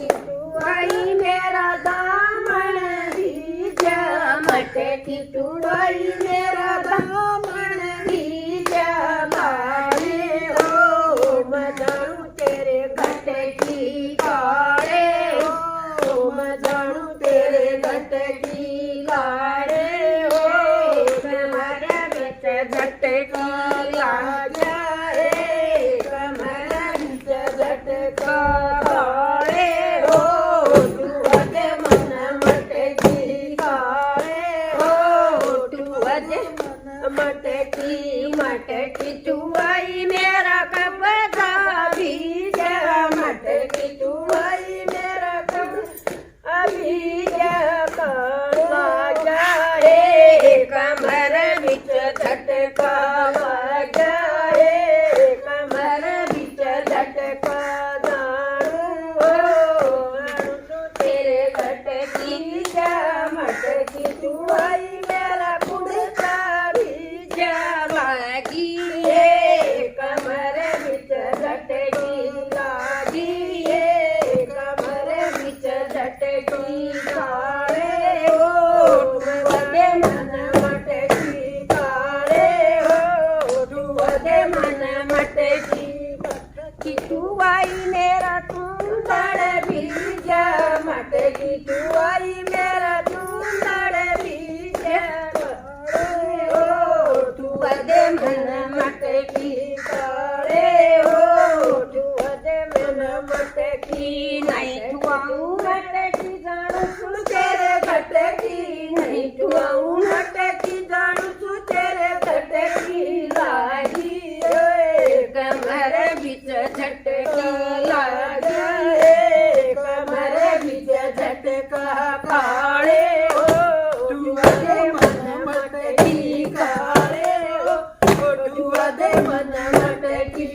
two y मेरा दामन भीजा मटकी टुवाई मेरा दामन भीजा मारे हो मजानू तेरे घट की काले हो मजानू तेरे घट की लाड़े हो कमर बिच झटका ला जाए कमर बिच झटका मटकी मटकी टुवाई मेरा कपड़ा भीजा मटकी टुवाई मेरा कपड़ा भीजा काला जाए कमर बिच झटका जाए कमर बिच झटका जाणू तेरे घट की जा मटकी टुवाई मेरा कुड़ता लागी कमर बिच झटकी लागी कमर बिच झटकी काले हो वदे मन मटकी काले हो वदे मन मटकी टुवाई मेरा चूंदड़ भीजा मटकी टुवाई मेरा चूंदड़ भीजा वदे मन मटकी काले हो वदे मन मटकी नहीं टुवाऊं मटकी जानू तू तेरे घट की नहीं टुवाऊं मटकी जानू तू तेरे घट की लागी कमर बिच झटका लागे कमर बिच झटका काले हो वदे मन मटकी काले वदे मन मटकी